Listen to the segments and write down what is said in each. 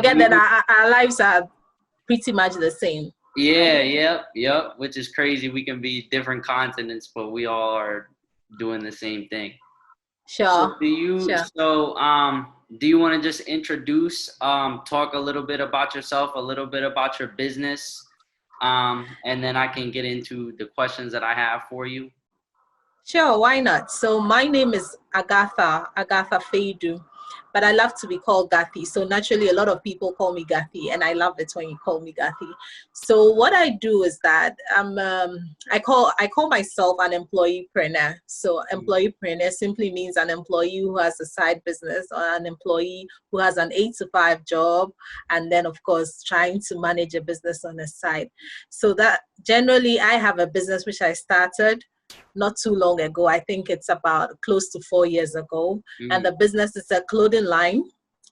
forget that our lives are pretty much the same. Yeah, yep. Which is crazy. We can be different continents, but we all are doing the same thing. Sure. Do you want to just introduce, talk a little bit about yourself, a little bit about your business, and then I can get into the questions that I have for you? Sure, why not? So my name is Agatha Faidoo, but I love to be called Gathy. So naturally, a lot of people call me Gathy, and I love it when you call me Gathy. So what I do is that I call myself an employeepreneur. So employeepreneur simply means an employee who has a side business, or an employee who has an 8-to-5 job, and then of course trying to manage a business on the side. So that generally, I have a business which I started not too long ago. I think it's about close to 4 years ago. And the business is a clothing line.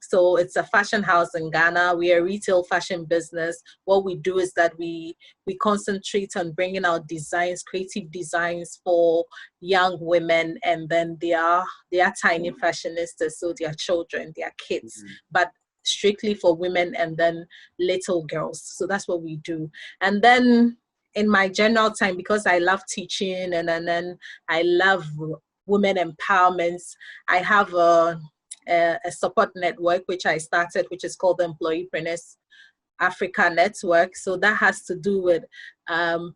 So it's a fashion house in Ghana. We are a retail fashion business. What we do is that we concentrate on bringing out designs, creative designs for young women, and then they are tiny fashionistas, so they are children, they are kids, but strictly for women and then little girls. So that's what we do. And then in my general time, because I love teaching and then I love women empowerment, I have a support network which I started, which is called the Employeepreneurs Africa Network. So that has to do with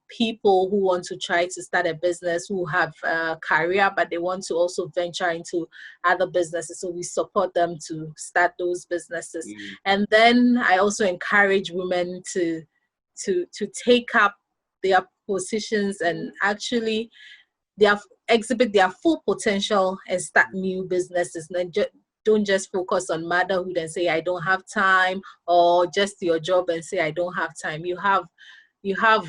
people who want to try to start a business, who have a career, but they want to also venture into other businesses. So we support them to start those businesses. And then I also encourage women to take up their positions and actually exhibit their full potential and start new businesses. And don't just focus on motherhood and say I don't have time, or just your job and say I don't have time. You have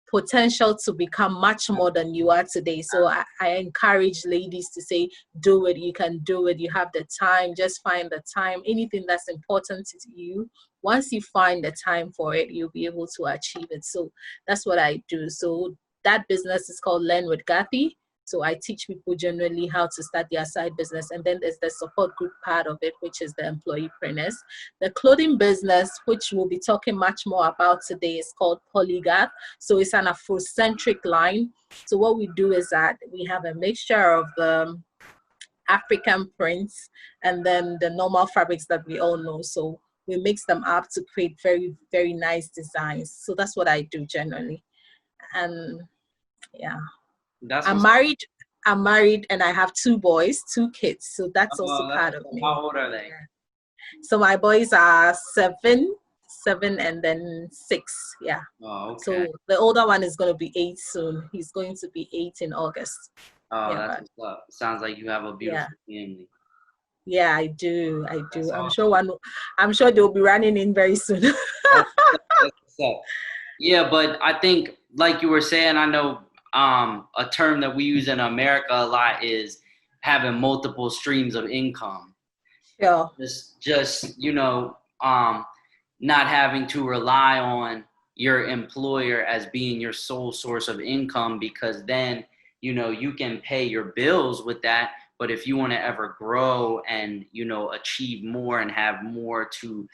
potential to become much more than you are today. So I encourage ladies to say, do it, you can do it, you have the time, just find the time. Anything that's important to you, once you find the time for it, you'll be able to achieve it. So that's what I do. So that business is called Learn with Gathy. So I teach people generally how to start their side business. And then there's the support group part of it, which is the employeepreneurs. The clothing business, which we'll be talking much more about today, is called Polygath. So it's an Afrocentric line. So what we do is that we have a mixture of the African prints and then the normal fabrics that we all know. So we mix them up to create very, very nice designs. So that's what I do generally. And yeah. I'm married and I have 2 boys, 2 kids. So that's also part of me. How old are they? So my boys are 7 and then 6. Yeah. Oh, okay. So the older one is going to be 8 soon. He's going to be 8 in August. Oh, yeah, that's what's up. Sounds like you have a beautiful family. Yeah, I do. That's I'm awesome. I'm sure they'll be running in very soon. That's what's up. Yeah, but I think, like you were saying, I know a term that we use in America a lot is having multiple streams of income. Sure. Just not having to rely on your employer as being your sole source of income, because then you can pay your bills with that. But if you want to ever grow and achieve more and have more to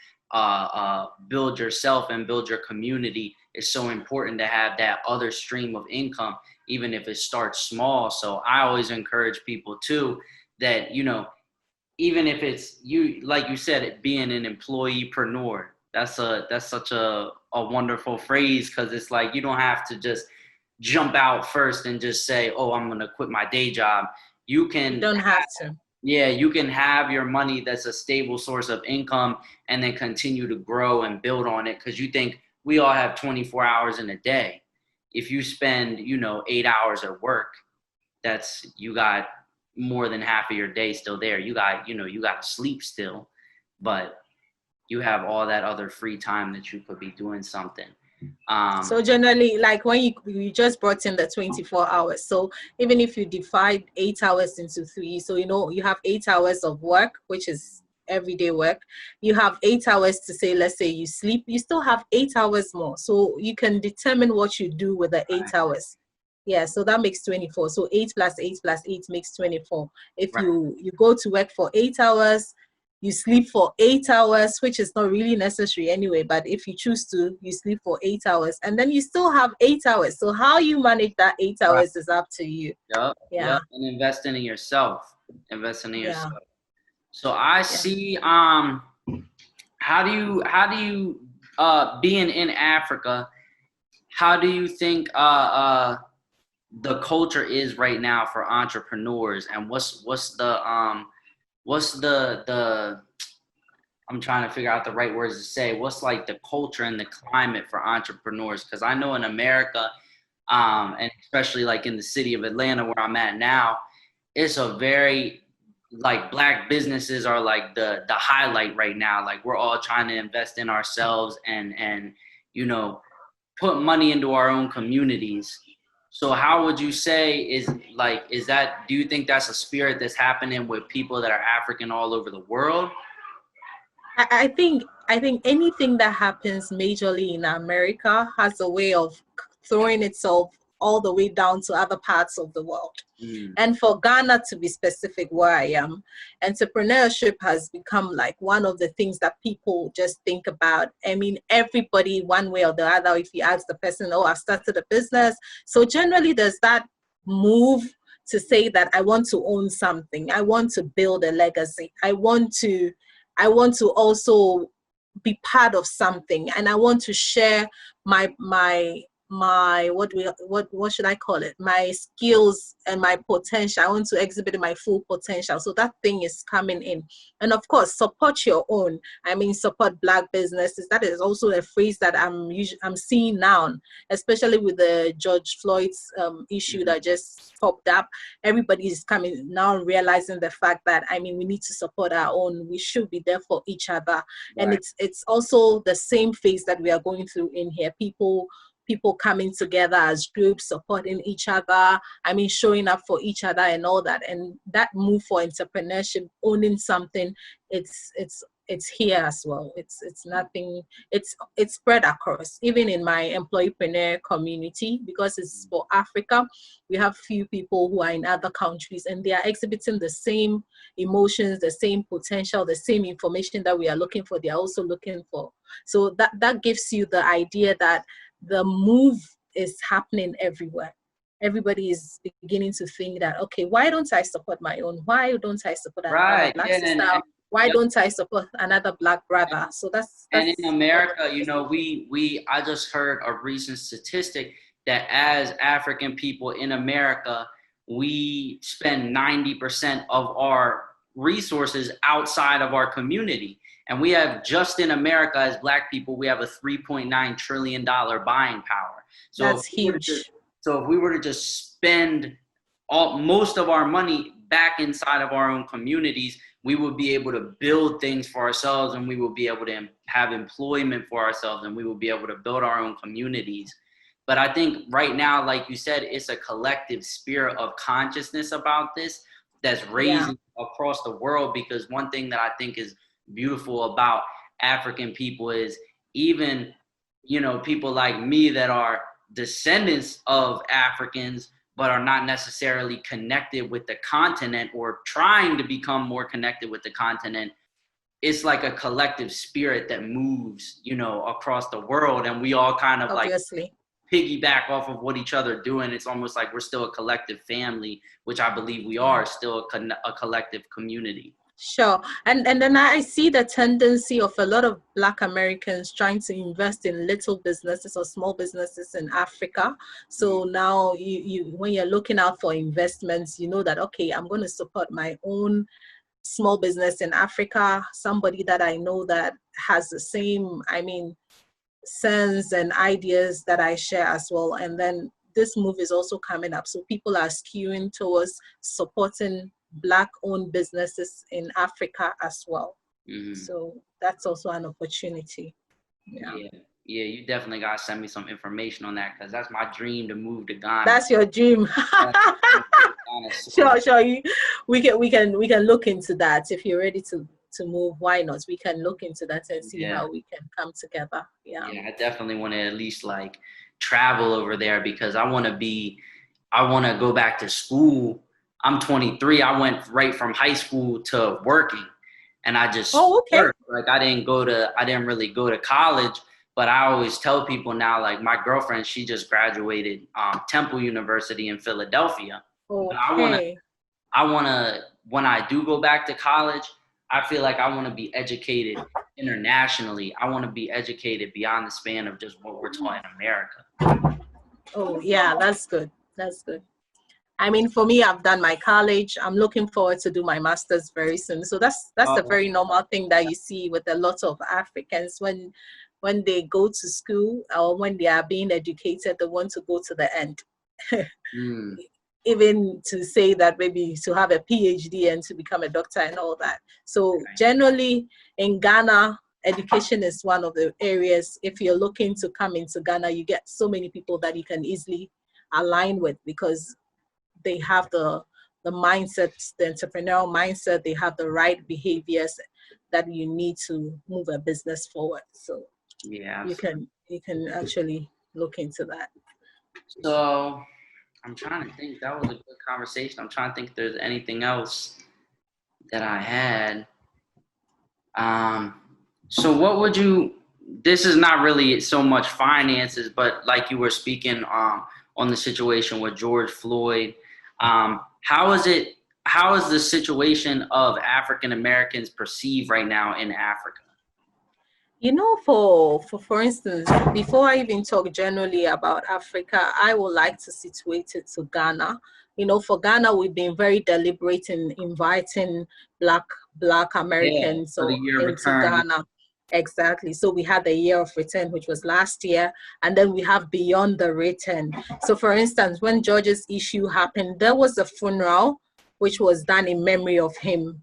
build yourself and build your community, it's so important to have that other stream of income, even if it starts small. So I always encourage people too that, even if it's you, like you said, it being an employeepreneur, that's such a wonderful phrase, because it's like you don't have to just jump out first and just say, oh, I'm going to quit my day job. You don't have to. Yeah, you can have your money that's a stable source of income and then continue to grow and build on it, because you think we all have 24 hours in a day. If you spend, 8 hours at work, you got more than half of your day still there. You got to sleep still, but you have all that other free time that you could be doing something. So generally, like when you just brought in the 24 hours. So even if you divide 8 hours into 3, so you have 8 hours of work, which is everyday work. You have 8 hours to say, let's say you sleep, you still have 8 hours more. So you can determine what you do with the 8 hours. Yeah, so that makes 24. So 8 plus 8 plus 8 makes 24. If you go to work for 8 hours, you sleep for 8 hours, which is not really necessary anyway, but if you choose to, you sleep for 8 hours, and then you still have 8 hours. So how you manage that 8 hours is up to you. Yep. Yeah. Yep. And investing in yourself. Investing in Yeah. yourself. So I see how do you being in Africa, how do you think the culture is right now for entrepreneurs, and what's the I'm trying to figure out the right words to say. What's like the culture and the climate for entrepreneurs? Because I know in America, and especially like in the city of Atlanta where I'm at now, it's a very like Black businesses are like the highlight right now. Like we're all trying to invest in ourselves and you know, put money into our own communities. So how would you say do you think that's a spirit that's happening with people that are African all over the world? I think anything that happens majorly in America has a way of throwing itself all the way down to other parts of the world. And for Ghana, to be specific, where I am, entrepreneurship has become like one of the things that people just think about. I mean, everybody, one way or the other, if you ask the person, oh, I've started a business. So generally there's that move to say that I want to own something. I want to build a legacy. I want to also be part of something, and I want to share my what should I call it? My skills and my potential. I want to exhibit my full potential. So that thing is coming in. And of course, support your own. I mean, support Black businesses. That is also a phrase that I'm seeing now, especially with the George Floyd's issue that just popped up. Everybody is coming now, realizing the fact that, I mean, we need to support our own. We should be there for each other. Right. And it's also the same phase that we are going through in here. People coming together as groups, supporting each other, I mean, showing up for each other and all that. And that move for entrepreneurship, owning something, it's here as well. It's nothing, it's spread across, even in my employeepreneur community, because it's for Africa. We have few people who are in other countries and they are exhibiting the same emotions, the same potential, the same information that we are looking for, they are also looking for. So that gives you the idea that the move is happening everywhere. Everybody is beginning to think that, okay, why don't I support my own? Why don't I support another Black sister? Why don't I support another Black brother? So that's and in America, you know, I just heard a recent statistic that as African people in America, we spend 90% of our resources outside of our community. And we have, just in America as Black people, we have a $3.9 trillion buying power. So that's huge. So if we were to just spend most of our money back inside of our own communities, we would be able to build things for ourselves, and we will be able to have employment for ourselves, and we will be able to build our own communities. But I think right now, like you said, it's a collective spirit of consciousness about this that's raising across the world, because one thing that I think is beautiful about African people is even, you know, people like me that are descendants of Africans but are not necessarily connected with the continent or trying to become more connected with the continent. It's like a collective spirit that moves, you know, across the world, and we all kind of like piggyback off of what each other are doing. It's almost like we're still a collective family, which I believe we are still a collective community. Sure. And then I see the tendency of a lot of Black Americans trying to invest in little businesses or small businesses in Africa. So now you when you're looking out for investments, you know that, okay, I'm going to support my own small business in Africa, somebody that I know that has the same, I mean, sense and ideas that I share as well. And then this move is also coming up. So people are skewing towards supporting Black-owned businesses in Africa as well. So that's also an opportunity. Yeah, you definitely gotta send me some information on that, because that's my dream, to move to Ghana. That's your dream. Sure. We can look into that. If you're ready to move, why not? We can look into that and see how we can come together. Yeah, I definitely want to at least like travel over there, because I want to go back to school. I'm 23. I went right from high school to working. and I just Oh, okay. worked. Like I didn't really go to college, but I always tell people now, like my girlfriend, she just graduated Temple University in Philadelphia. But Okay. I wanna when I do go back to college, I feel like I want to be educated internationally. I want to be educated beyond the span of just what we're taught in America. Oh, yeah, that's good. That's good. I mean, for me, I've done my college. I'm looking forward to do my master's very soon. So that's a very normal thing that you see with a lot of Africans when they go to school or when they are being educated, they want to go to the end. Mm. Even to say that maybe to have a PhD and to become a doctor and all that. So generally in Ghana, education is one of the areas. If you're looking to come into Ghana, you get so many people that you can easily align with because they have the mindset, the entrepreneurial mindset, they have the right behaviors that you need to move a business forward. So Yeah, you can actually look into that. so I'm trying to think. That was a good conversation. I'm trying to think if there's anything else that I had. So what would you, this is not really so much finances, but like you were speaking on the situation with George Floyd, how is the situation of African Americans perceived right now in Africa? You know, for instance, before I even talk generally about Africa, I would like to situate it to Ghana. You know, for Ghana, we've been very deliberate in inviting Black Yeah, Americans for the or year into return. Ghana. Exactly. So we had the year of return, which was last year, and then we have beyond the return. So for instance, when George's issue happened, there was a funeral which was done in memory of him.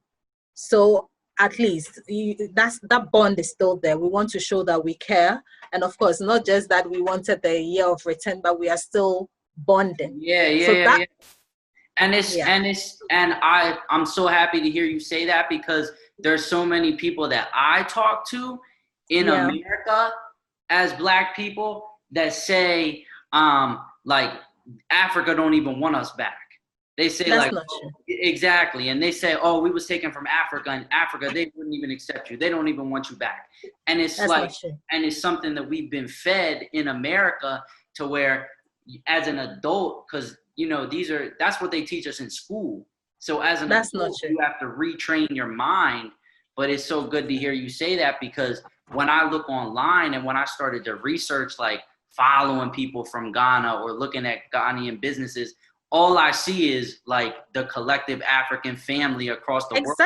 So at least that bond is still there. We want to show that we care. And of course, not just that we wanted the year of return, but we are still bonding. So that, Yeah. yeah, And I'm so happy to hear you say that because there's so many people that I talk to in yeah, America as Black people that say like Africa don't even want us back. They say that's like, not oh, true. exactly, and they say, oh, we was taken from Africa, and Africa they wouldn't even accept you. They don't even want you back. And it's That's not like, true. and it's something that we've been fed in America to where as an adult, because that's what they teach us in school. So as an That's not adult, true. you have to retrain your mind. But it's so good to hear you say that because when I look online and when I started to research, like following people from Ghana or looking at Ghanaian businesses, all I see is like the collective African family across the world.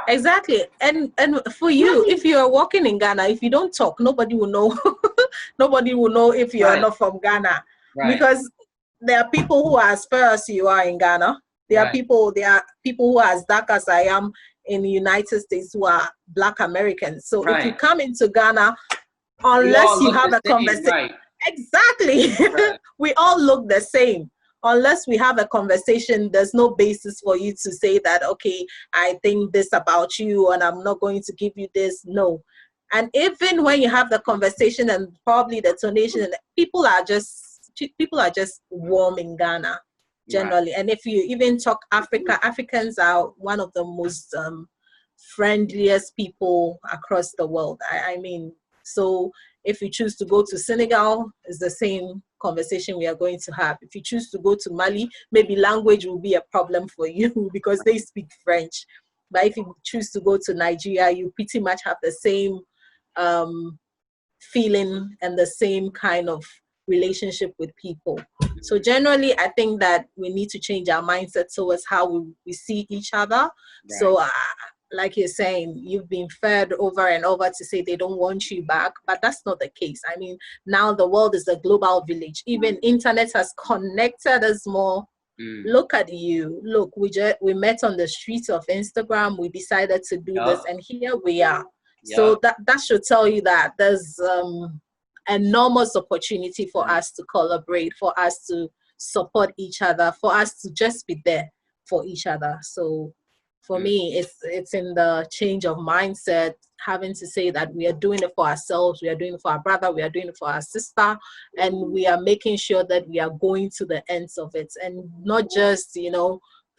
Exactly. And for you, if you are walking in Ghana, if you don't talk, nobody will know. Nobody will know if you are Right, not from Ghana, right, because there are people who are as fair as you are in Ghana. There are right, people who are as dark as I am in the United States who are Black Americans. So if you right. come into Ghana, We unless all you look have the a same, conversation, right, exactly, right, we all look the same. Unless we have a conversation, there's no basis for you to say that, okay, I think this about you and I'm not going to give you this. No. And even when you have the conversation and probably the tonation, people are just warm in Ghana right. generally. And if you even talk Africans are one of the most friendliest people across the world. I mean, so if you choose to go to Senegal, it's the same conversation we are going to have. If you choose to go to Mali, maybe language will be a problem for you because they speak French. But if you choose to go to Nigeria, you pretty much have the same feeling and the same kind of relationship with people. So generally, I think that we need to change our mindset towards how we see each other. Right. So like you're saying, you've been fed over and over to say they don't want you back, but that's not the case. I mean, now the world is a global village. Even internet has connected us more. Look at you. Look, we met on the streets of Instagram. We decided to do this, Yup. and here we are. Yup. So that should tell you that there's enormous opportunity for us to collaborate, for us to support each other, for us to just be there for each other. So for me, it's in the change of mindset, having to say that we are doing it for ourselves, we are doing it for our brother, we are doing it for our sister, and we are making sure that we are going to the ends of it and not just,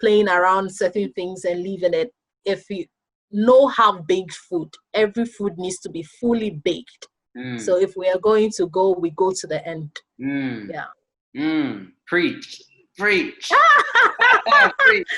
playing around certain things and leaving it. If no half-baked food. Every food needs to be fully baked. So if we are going to go, we go to the end. Yeah. Preach. Preach. Preach.